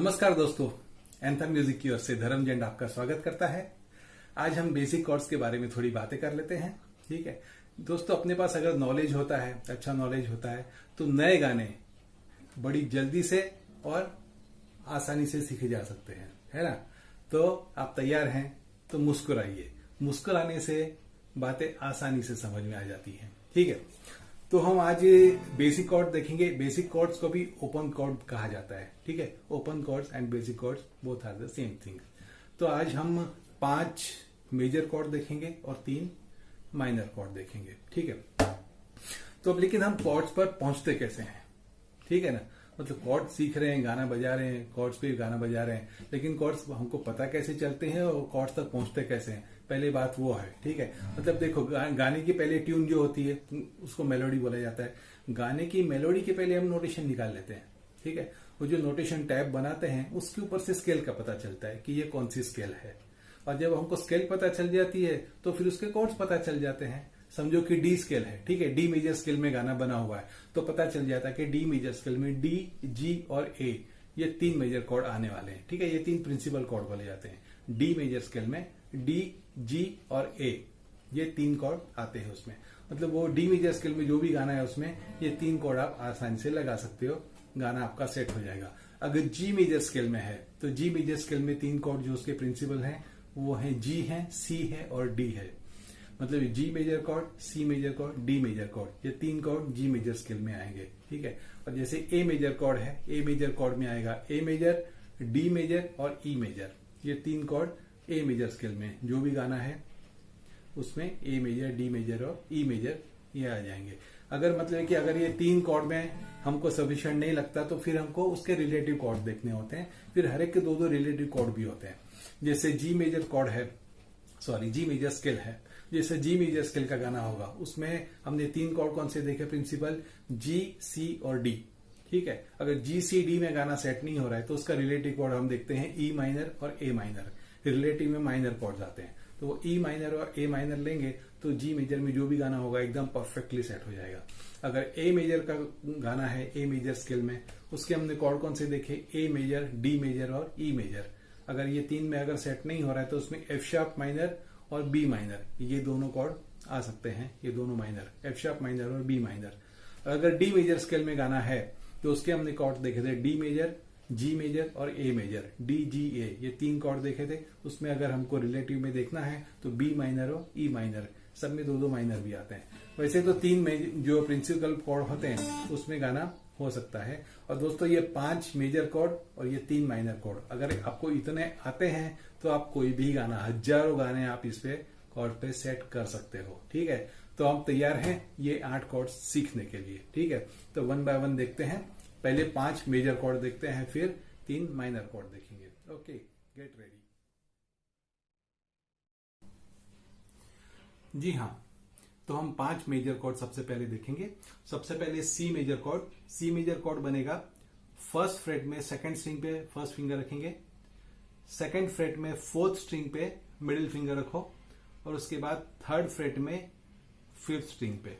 नमस्कार दोस्तों, anthem music की ओर से धर्म जैन आपका स्वागत करता है। आज हम बेसिक कॉर्ड्स के बारे में थोड़ी बातें कर लेते हैं। ठीक है दोस्तों, अपने पास अगर नॉलेज होता है, अच्छा नॉलेज होता है, तो नए गाने बड़ी जल्दी से और आसानी से सीखे जा सकते हैं, है ना। तो आप तैयार हैं तो मुस्कुराइए। मुस्कुराने से बातें आसानी से समझ में आ जाती हैं। ठीक है, तो हम आज बेसिक कॉर्ड देखेंगे। बेसिक कॉर्ड्स को भी ओपन कॉर्ड कहा जाता है। ठीक है, open chords and basic chords both are the same thing. तो आज हम 5 मेजर कॉर्ड देखेंगे और 3 माइनर कॉर्ड देखेंगे। ठीक है, तो अब लेकिन हम कॉर्ड्स पर पहुंचते कैसे हैं? ठीक है ना, मतलब कॉर्ड सीख रहे हैं, गाना बजा रहे हैं, कॉर्ड्स पे गाना बजा रहे हैं, लेकिन कॉर्ड्स हमको पता कैसे चलते हैं और कॉर्ड्स तक पहुंचते कैसे हैं, पहले बात वो है। ठीक है, मतलब देखो गाने की पहले ट्यून जो होती है उसको मेलोडी बोला जाता है। गाने की मेलोडी के पहले हम नोटेशन निकाल लेते हैं। ठीक है, वो जो नोटेशन टैब बनाते हैं उसके ऊपर से स्केल का पता चलता है कि ये कौन सी स्केल है, और जब हमको स्केल पता चल जाती है तो फिर उसके कॉर्ड्स पता चल जाते हैं। समझो कि डी स्केल है, ठीक है, डी मेजर स्केल में गाना बना हुआ है, तो पता चल जाता है कि डी मेजर स्केल में डी, जी और ए ये 3 मेजर कॉर्ड आने वाले हैं। ठीक है, ये 3 प्रिंसिपल कॉर्ड बोले जाते हैं। डी मेजर स्केल में डी, जी और ए ये 3 कॉर्ड आते हैं उसमें। मतलब वो डी मेजर स्केल में जो भी गाना है उसमें ये 3 कॉर्ड आप आसानी से लगा सकते हो, गाना आपका सेट हो जाएगा। अगर जी मेजर स्केल में है तो जी मेजर स्केल में 3 कॉर्ड जो उसके प्रिंसिपल हैं वो है जी है, सी है और डी है। मतलब G major chord, C major chord, D major chord, ये 3 कॉर्ड जी मेजर स्केल में आएंगे। ठीक है, और जैसे ए मेजर कॉर्ड है, ए मेजर कॉर्ड में आएगा ए मेजर, डी मेजर और ई मेजर, ये 3 कॉर्ड ए मेजर स्केल में जो भी गाना है उसमें ए मेजर, डी मेजर और ई मेजर ये आ जाएंगे। अगर मतलब कि अगर ये 3 कॉर्ड में हमको सफिशिएंट नहीं लगता तो फिर हमको उसके रिलेटिव कॉर्ड देखने होते हैं। फिर हर एक के 2-2 रिलेटिव कॉर्ड भी होते हैं। जैसे जी मेजर कॉर्ड है, सॉरी जी मेजर स्केल है, जैसे जी मेजर स्केल का गाना होगा उसमें हमने 3 कॉर्ड कौन से देखे प्रिंसिपल, जी, सी और डी। ठीक है, अगर जी, सी, डी में गाना सेट नहीं हो रहा है तो उसका रिलेटिव कॉर्ड हम देखते हैं ई माइनर और ए माइनर। रिलेटिव में माइनर कॉर्ड्स आते हैं, तो वो ई माइनर और ए माइनर लेंगे तो जी मेजर में जो भी गाना होगा एकदम परफेक्टली सेट हो जाएगा। अगर ए मेजर का गाना है ए मेजर स्केल में, उसके हमने कॉर्ड कौन से देखे, ए मेजर, डी मेजर और ई मेजर। अगर ये 3 में अगर सेट नहीं हो रहा है तो उसमें एफ शार्प माइनर और बी माइनर, ये दोनों कॉर्ड आ सकते हैं, ये दोनों माइनर, एफ शार्प माइनर और बी माइनर। अगर डी मेजर स्केल में गाना है तो उसके हमने कॉर्ड देखे थे डी मेजर, जी मेजर और ए मेजर, डी, जी, ए, ये 3 कॉर्ड देखे थे। उसमें अगर हमको रिलेटिव में देखना है तो बी माइनर और ई माइनर, सब में 2-2 माइनर भी आते हैं। वैसे तो 3 जो प्रिंसिपल कॉर्ड होते हैं उसमें गाना हो सकता है। और दोस्तों ये 5 मेजर कॉर्ड और ये 3 माइनर कॉर्ड, अगर आपको इतने आते हैं तो आप कोई भी गाना, हजारों गाने आप इस पे कॉर्ड पे सेट कर सकते हो। ठीक है, तो हम तैयार हैं ये 8 कॉर्ड सीखने के लिए। ठीक है, तो 1 बाय 1 देखते हैं। पहले 5 मेजर कॉर्ड देखते हैं, फिर 3 माइनर कॉर्ड देखेंगे। Okay, get ready. जी हाँ, तो हम 5 मेजर कॉर्ड सबसे पहले देखेंगे। सबसे पहले C major chord. C major chord बनेगा फर्स्ट फ्रेट में सेकंड स्ट्रिंग पे फर्स्ट फिंगर रखेंगे, सेकंड फ्रेट में फोर्थ स्ट्रिंग पे मिडिल फिंगर रखो, और उसके बाद थर्ड फ्रेट में फिफ्थ स्ट्रिंग पे,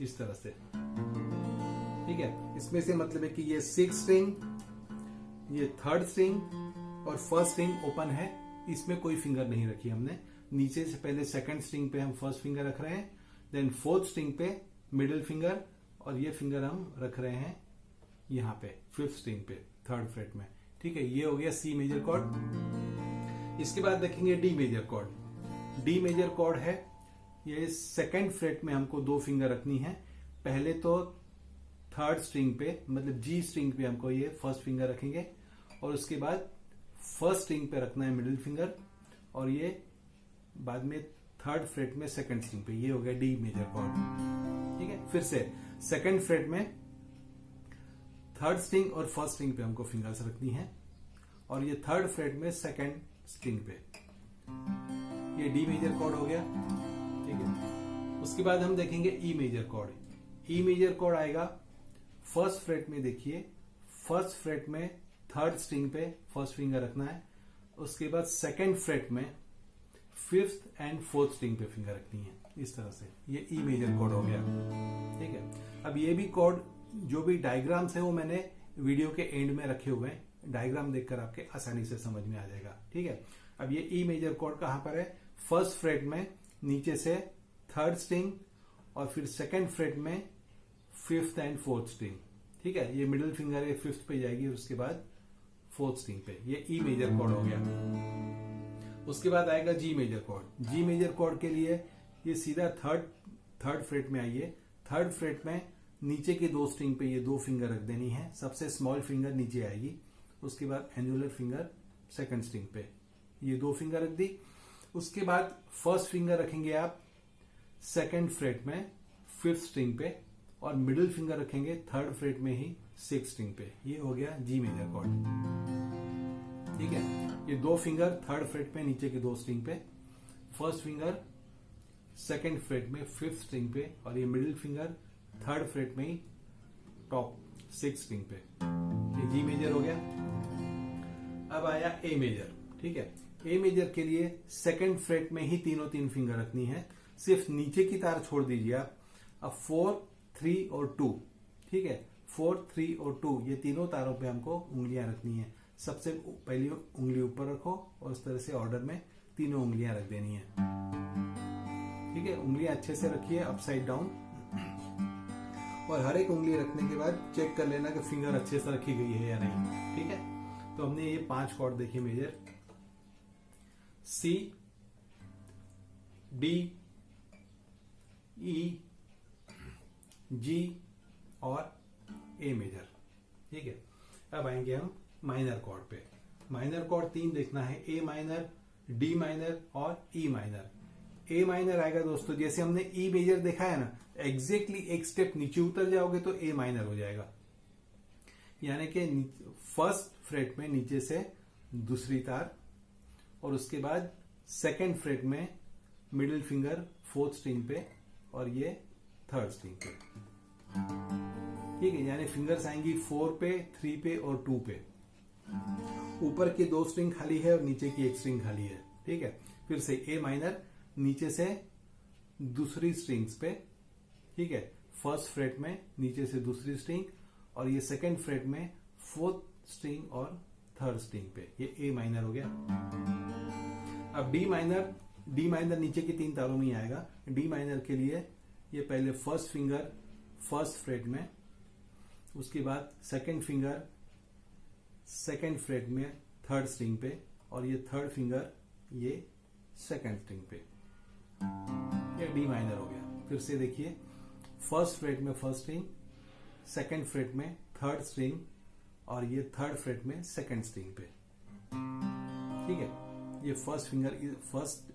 इस तरह से। ठीक है, इसमें से मतलब है कि ये 6 स्ट्रिंग, ये थर्ड स्ट्रिंग और फर्स्ट स्ट्रिंग ओपन है, इसमें कोई फिंगर नहीं रखी हमने। नीचे से पहले सेकंड स्ट्रिंग पे हम फर्स्ट फिंगर रख रहे हैं, देन फोर्थ स्ट्रिंग पे मिडिल फिंगर, और ये फिंगर हम रख रहे हैं यहां पे फिफ्थ स्ट्रिंग पे थर्ड फ्रेट में। ठीक है, ये हो गया सी मेजर कॉर्ड। इसके बाद देखेंगे D major chord. D major chord है, ये सेकंड फ्रेट में हमको 2 फिंगर रखनी है। पहले तो थर्ड स्ट्रिंग पे, मतलब जी स्ट्रिंग पे हमको ये फर्स्ट फिंगर रखेंगे, और उसके बाद फर्स्ट स्ट्रिंग पे रखना है मिडिल फिंगर, और ये बाद में थर्ड फ्रेट में सेकंड स्ट्रिंग पे। ये हो गया डी मेजर कॉर्ड। ठीक है, फिर से सेकंड फ्रेट में थर्ड स्ट्रिंग और फर्स्ट स्ट्रिंग पे हमको फिंगर्स रखनी है, और ये थर्ड फ्रेट में सेकंड स्ट्रिंग पे। ये डी मेजर कॉर्ड हो गया। ठीक है, उसके बाद हम देखेंगे E major chord. E major chord आएगा फर्स्ट फ्रेट में, देखिए फर्स्ट फ्रेट में थर्ड स्ट्रिंग पे फर्स्ट फिंगर रखना है, उसके बाद सेकंड फ्रेट में फिफ्थ एंड फोर्थ स्ट्रिंग पे फिंगर रखनी है, इस तरह से। ये ई मेजर कॉर्ड हो गया। ठीक है, अब ये भी कॉर्ड जो भी डायग्राम्स है वो मैंने वीडियो के एंड में रखे हुए हैं, डायग्राम देखकर आपके आसानी से समझ में आ जाएगा। ठीक है, अब ये ई मेजर कॉर्ड कहां पर है? फर्स्ट फ्रेट में नीचे से थर्ड स्ट्रिंग और फिर सेकंड फ्रेट में फिफ्थ एंड फोर्थ स्ट्रिंग। ठीक है, ये मिडिल फिंगर है, फिफ्थ पे जाएगी और उसके बाद फोर्थ स्ट्रिंग पे। ये ई मेजर कॉर्ड हो गया। उसके बाद आएगा G major chord. G major chord के लिए ये सीधा थर्ड फ्रेट में आइए। थर्ड फ्रेट में नीचे के दो स्ट्रिंग पे ये दो फिंगर रख देनी है। सबसे स्मॉल फिंगर नीचे आएगी, उसके बाद एनुलर फिंगर सेकंड स्ट्रिंग पे, ये दो फिंगर रख दी। उसके बाद फर्स्ट फिंगर रखेंगे आप सेकंड फ्रेट में फिफ्थ स्ट्रिंग पे और मिडिल फिंगर रखेंगे थर्ड फ्रेट में ही सिक्स स्ट्रिंग पे। ये हो गया जी मेजर कॉर्ड। ठीक है, ये दो फिंगर थर्ड फ्रेट पे नीचे के दो स्ट्रिंग पे, फर्स्ट फिंगर सेकंड फ्रेट में फिफ्थ स्ट्रिंग पे और ये मिडिल फिंगर थर्ड फ्रेट में ही टॉप सिक्स स्ट्रिंग पे। ये जी मेजर हो गया। अब आया ए मेजर। ठीक है, ए मेजर के लिए सेकंड फ्रेट में ही तीन फिंगर रखनी है, सिर्फ नीचे की तार छोड़ दीजिए आप। अब 4, 3 और 2। ठीक है, 4, 3 और 2 ये तीनों तारों पे हमको उंगलियां रखनी है। सबसे पहली उंगली ऊपर रखो और इस तरह से ऑर्डर में तीनों उंगलियां रख देनी है। ठीक है, उंगलियां अच्छे से रखिए अपसाइड डाउन और हर एक उंगली रखने के बाद चेक कर लेना कि फिंगर अच्छे से रखी गई है या नहीं। ठीक है, तो हमने ये 5 कॉर्ड देखे मेजर, सी, डी, ई, जी और ए मेजर। ठीक है, अब आएंगे हम माइनर कॉर्ड पे। माइनर कॉर्ड 3 देखना है, ए माइनर, डी माइनर और ई माइनर। ए माइनर आएगा दोस्तों, जैसे हमने ई मेजर देखा है ना, एग्जैक्टली एक स्टेप नीचे उतर जाओगे तो ए माइनर हो जाएगा। यानी कि फर्स्ट फ्रेट में नीचे से दूसरी तार और उसके बाद सेकंड फ्रेट में मिडिल फिंगर फोर्थ स्ट्रिंग पे और ये थर्ड स्ट्रिंग पे। ठीक है, यानी फिंगर्स आएंगी 4 पे, 3 पे और 2 पे। ऊपर की 2 स्ट्रिंग खाली है और नीचे की 1 स्ट्रिंग खाली है। ठीक है, फिर से ए माइनर नीचे से दूसरी स्ट्रिंग्स पे। ठीक है, फर्स्ट फ्रेट में नीचे से दूसरी स्ट्रिंग और ये सेकंड फ्रेट में फोर्थ स्ट्रिंग और थर्ड स्ट्रिंग पे। ये ए माइनर हो गया। अब डी माइनर नीचे की 3 तारों में ही आएगा। डी माइनर के लिए ये पहले फर्स्ट फिंगर फर्स्ट फ्रेट में, उसके बाद सेकंड फिंगर सेकंड फ्रेट में थर्ड स्ट्रिंग पे और ये थर्ड फिंगर ये सेकंड स्ट्रिंग पे। ये डी माइनर हो गया। फिर से देखिए, फर्स्ट फ्रेट में फर्स्ट स्ट्रिंग, सेकंड फ्रेट में थर्ड स्ट्रिंग और ये थर्ड फ्रेट में सेकंड स्ट्रिंग पे। ठीक है, ये फर्स्ट फिंगर फर्स्ट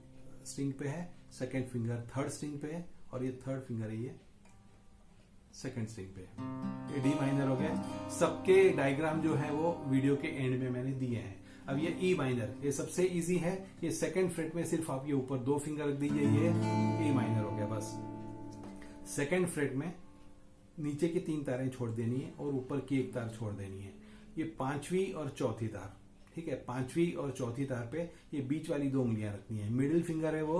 स्ट्रिंग पे है, सेकंड फिंगर थर्ड स्ट्रिंग पे है और ये थर्ड फिंगर है ये सेकंड स्ट्रिंग पे। ये डी माइनर हो गया। सबके डायग्राम जो है वो वीडियो के एंड में मैंने दिए हैं। अब ये ई माइनर, ये सबसे इजी है। ये सेकंड फ्रेट में सिर्फ आप ये ऊपर 2 फिंगर रख दीजिए, ये ई माइनर हो गया बस। सेकंड फ्रेट में नीचे की 3 तारें छोड़ देनी है और ऊपर की 1 तार छोड़ देनी है। ये 5वीं और चौथी तार। ठीक है, 5वीं और चौथी तार पे ये बीच वाली 2 उंगलियां रखनी है। मिडिल फिंगर है वो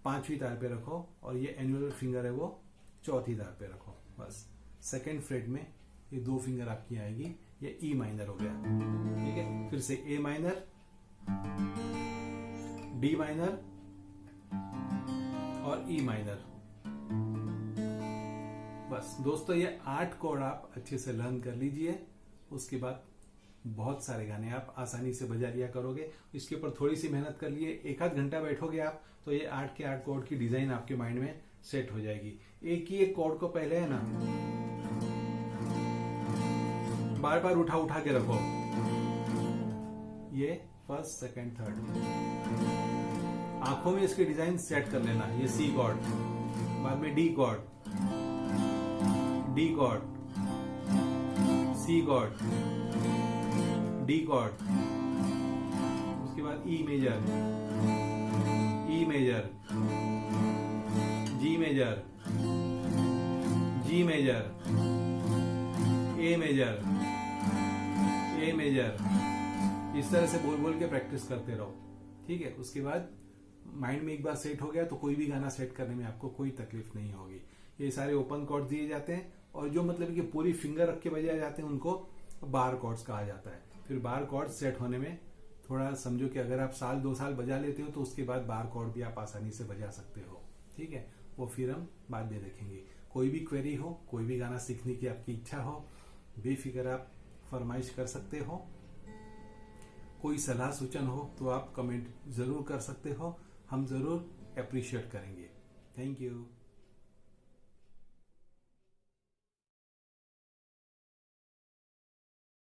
5वीं तार पे रखो और ये एनुलर फिंगर है वो चौथी तार पे रखो बस। सेकंड फ्रेट में ये 2 फिंगर आपकी आएगी, ये ई माइनर हो गया। ठीक है, फिर से ए माइनर, डी माइनर और ई माइनर। बस दोस्तों, ये 8 कॉर्ड आप अच्छे से लर्न कर लीजिए। उसके बाद बहुत सारे गाने आप आसानी से बजा लिया करोगे। इसके ऊपर थोड़ी सी मेहनत कर लिए, 1 आध घंटा बैठोगे आप तो ये 8 के 8 कॉर्ड की डिजाइन आपके माइंड में सेट हो जाएगी। एक ही एक कॉर्ड को पहले है ना बार बार उठा के रखो। ये फर्स्ट सेकंड थर्ड, आंखों में इसकी डिजाइन सेट कर लेना। ये सी कॉर्ड, बाद में D chord, D chord, C chord, D chord, उसके बाद E major, E major, G major, G major, A major, A major. इस तरह से बोल बोल के प्रैक्टिस करते रहो। ठीक है, उसके बाद माइंड में एक बार सेट हो गया तो कोई भी गाना सेट करने में आपको कोई तकलीफ नहीं होगी। ये सारे ओपन कॉर्ड दिए जाते हैं और जो मतलब कि पूरी फिंगर रख के बजाए जाते हैं उनको बार कॉर्ड्स कहा जाता है। फिर बार कॉर्ड सेट होने में थोड़ा समझो कि अगर आप साल 2 साल बजा लेते हो तो उसके बाद बार कॉर्ड भी आप आसानी से बजा सकते हो। ठीक है, वो फिर हम बाद में देखेंगे। कोई भी क्वेरी हो, कोई भी गाना सीखने की आपकी इच्छा हो, बेफिक्र आप फरमाइश कर सकते हो। कोई सलाह सूचन हो तो आप कमेंट जरूर कर सकते हो, हम जरूर अप्रिशिएट करेंगे। Thank you.